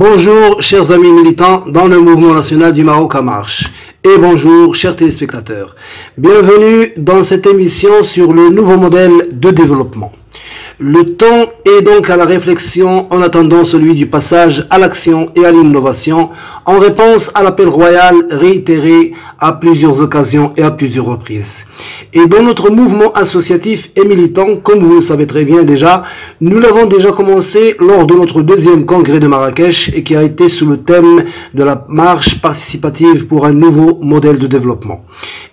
Bonjour chers amis militants dans le mouvement national du Maroc en marche. Et bonjour chers téléspectateurs. Bienvenue dans cette émission sur le nouveau modèle de développement. Le temps est donc à la réflexion en attendant celui du passage à l'action et à l'innovation en réponse à l'appel royal réitéré à plusieurs occasions et à plusieurs reprises. Et dans notre mouvement associatif et militant, comme vous le savez très bien déjà, nous l'avons déjà commencé lors de notre deuxième congrès de Marrakech et qui a été sous le thème de la marche participative pour un nouveau modèle de développement.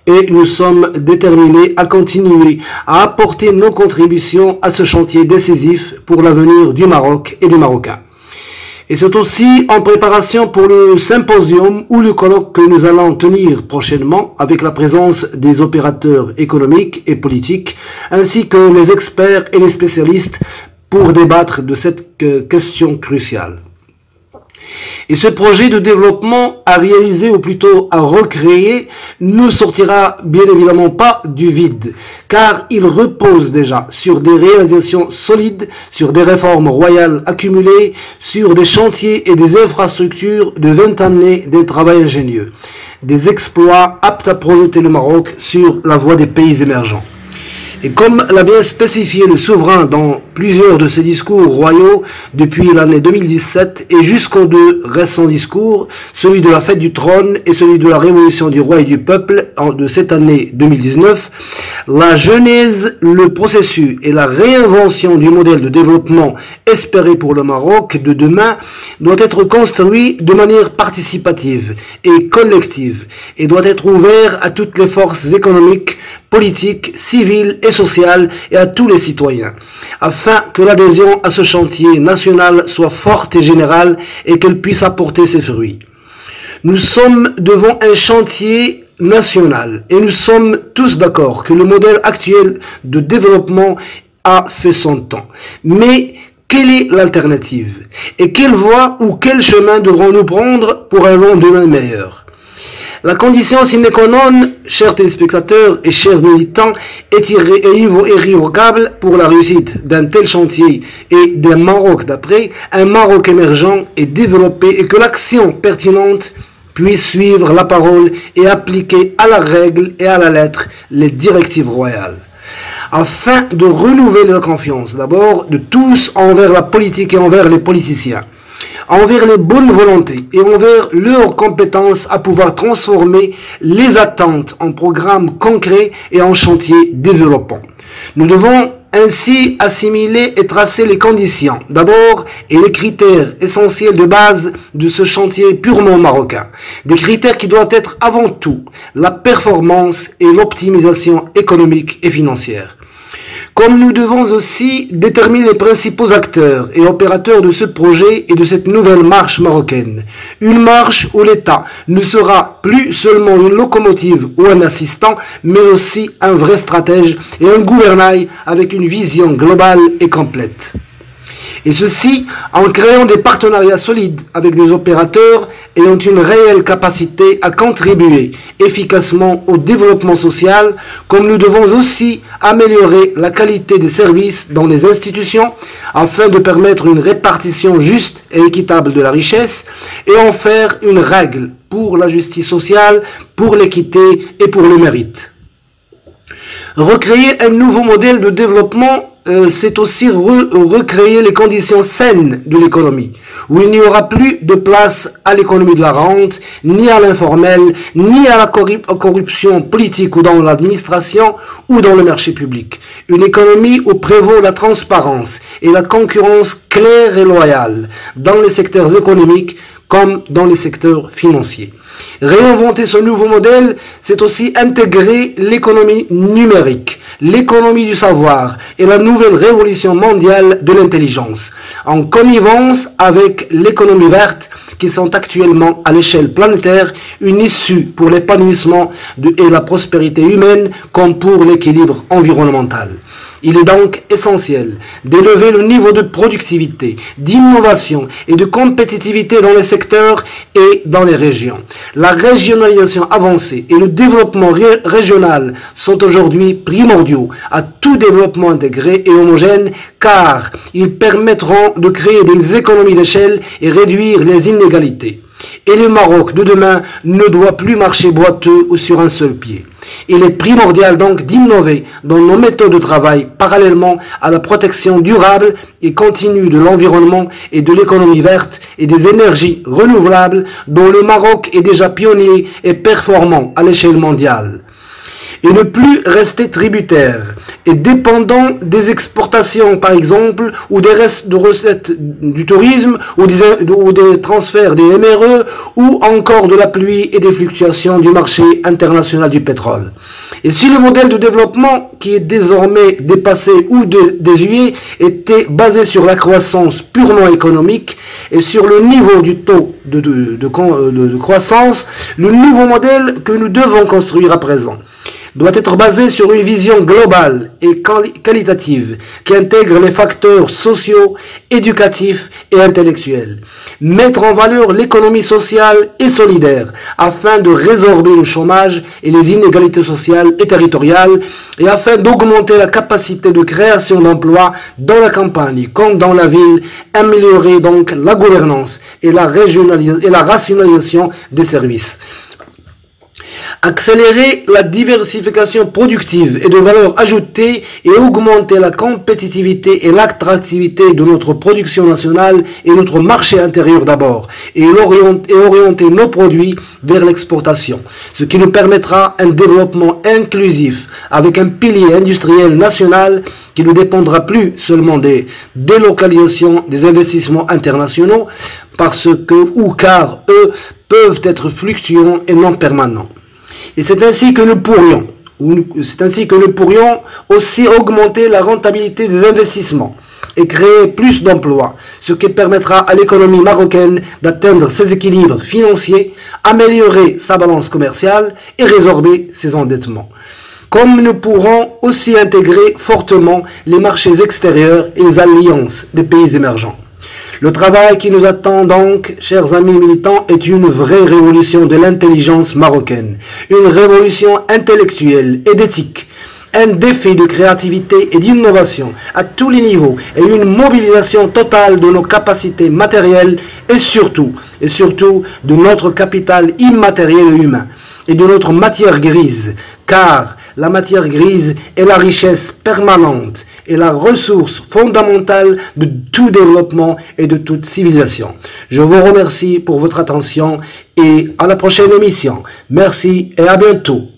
Et nous sommes déterminés à continuer à apporter nos contributions à ce chantier décisif pour l'avenir du Maroc et des Marocains. Et c'est aussi en préparation pour le symposium ou le colloque que nous allons tenir prochainement avec la présence des opérateurs économiques et politiques ainsi que les experts et les spécialistes pour débattre de cette question cruciale. Et ce projet de développement à réaliser ou plutôt à recréer ne sortira bien évidemment pas du vide car il repose déjà sur des réalisations solides, sur des réformes royales accumulées, sur des chantiers et des infrastructures de 20 années d'un travail ingénieux, des exploits aptes à projeter le Maroc sur la voie des pays émergents. Et comme l'a bien spécifié le souverain dans plusieurs de ses discours royaux depuis l'année 2017 et jusqu'aux deux récents discours, celui de la fête du trône et celui de la révolution du roi et du peuple de cette année 2019, la genèse, le processus et la réinvention du modèle de développement espéré pour le Maroc de demain doit être construit de manière participative et collective et doit être ouvert à toutes les forces économiques, politiques, civiles et sociales et à tous les citoyens, afin que l'adhésion à ce chantier national soit forte et générale et qu'elle puisse apporter ses fruits. Nous sommes devant un chantier national et nous sommes tous d'accord que le modèle actuel de développement a fait son temps. Mais quelle est l'alternative? Et quelle voie ou quel chemin devrons-nous prendre pour un lendemain meilleur? La condition sine qua non, chers téléspectateurs et chers militants, est irrévocable pour la réussite d'un tel chantier et d'un Maroc d'après, un Maroc émergent et développé et que l'action pertinente puisse suivre la parole et appliquer à la règle et à la lettre les directives royales. Afin de renouveler la confiance d'abord de tous envers la politique et envers les politiciens, envers les bonnes volontés et envers leurs compétences à pouvoir transformer les attentes en programmes concrets et en chantiers développants. Nous devons ainsi assimiler et tracer les conditions, d'abord, et les critères essentiels de base de ce chantier purement marocain. Des critères qui doivent être avant tout la performance et l'optimisation économique et financière. Comme nous devons aussi déterminer les principaux acteurs et opérateurs de ce projet et de cette nouvelle marche marocaine. Une marche où l'État ne sera plus seulement une locomotive ou un assistant, mais aussi un vrai stratège et un gouvernail avec une vision globale et complète. Et ceci en créant des partenariats solides avec des opérateurs ayant une réelle capacité à contribuer efficacement au développement social, comme nous devons aussi améliorer la qualité des services dans les institutions afin de permettre une répartition juste et équitable de la richesse et en faire une règle pour la justice sociale, pour l'équité et pour le mérite. Recréer un nouveau modèle de développement, c'est aussi recréer les conditions saines de l'économie, où il n'y aura plus de place à l'économie de la rente, ni à l'informel, ni à la corruption politique ou dans l'administration ou dans le marché public. Une économie où prévaut la transparence et la concurrence claire et loyale dans les secteurs économiques comme dans les secteurs financiers. Réinventer ce nouveau modèle, c'est aussi intégrer l'économie numérique, l'économie du savoir et la nouvelle révolution mondiale de l'intelligence, en connivence avec l'économie verte qui sont actuellement à l'échelle planétaire une issue pour l'épanouissement et la prospérité humaine comme pour l'équilibre environnemental. Il est donc essentiel d'élever le niveau de productivité, d'innovation et de compétitivité dans les secteurs et dans les régions. La régionalisation avancée et le développement régional sont aujourd'hui primordiaux à tout développement intégré et homogène car ils permettront de créer des économies d'échelle et réduire les inégalités. Et le Maroc de demain ne doit plus marcher boiteux ou sur un seul pied. Il est primordial donc d'innover dans nos méthodes de travail parallèlement à la protection durable et continue de l'environnement et de l'économie verte et des énergies renouvelables dont le Maroc est déjà pionnier et performant à l'échelle mondiale. Et ne plus rester tributaire et dépendant des exportations par exemple ou des restes de recettes du tourisme ou des transferts des MRE ou encore de la pluie et des fluctuations du marché international du pétrole. Et si le modèle de développement qui est désormais dépassé ou désuet était basé sur la croissance purement économique et sur le niveau du taux de croissance, le nouveau modèle que nous devons construire à présent doit être basé sur une vision globale et qualitative qui intègre les facteurs sociaux, éducatifs et intellectuels. Mettre en valeur l'économie sociale et solidaire afin de résorber le chômage et les inégalités sociales et territoriales et afin d'augmenter la capacité de création d'emplois dans la campagne comme dans la ville, améliorer donc la gouvernance et la rationalisation des services. Accélérer la diversification productive et de valeur ajoutée et augmenter la compétitivité et l'attractivité de notre production nationale et notre marché intérieur d'abord et orienter nos produits vers l'exportation, ce qui nous permettra un développement inclusif avec un pilier industriel national qui ne dépendra plus seulement des délocalisations des investissements internationaux parce que ou car eux peuvent être fluctuants et non permanents. Et c'est ainsi que nous pourrions aussi augmenter la rentabilité des investissements et créer plus d'emplois, ce qui permettra à l'économie marocaine d'atteindre ses équilibres financiers, améliorer sa balance commerciale et résorber ses endettements. Comme nous pourrons aussi intégrer fortement les marchés extérieurs et les alliances des pays émergents. Le travail qui nous attend donc, chers amis militants, est une vraie révolution de l'intelligence marocaine, une révolution intellectuelle et d'éthique, un défi de créativité et d'innovation à tous les niveaux et une mobilisation totale de nos capacités matérielles et surtout de notre capital immatériel et humain et de notre matière grise, car la matière grise est la richesse permanente et la ressource fondamentale de tout développement et de toute civilisation. Je vous remercie pour votre attention et à la prochaine émission. Merci et à bientôt.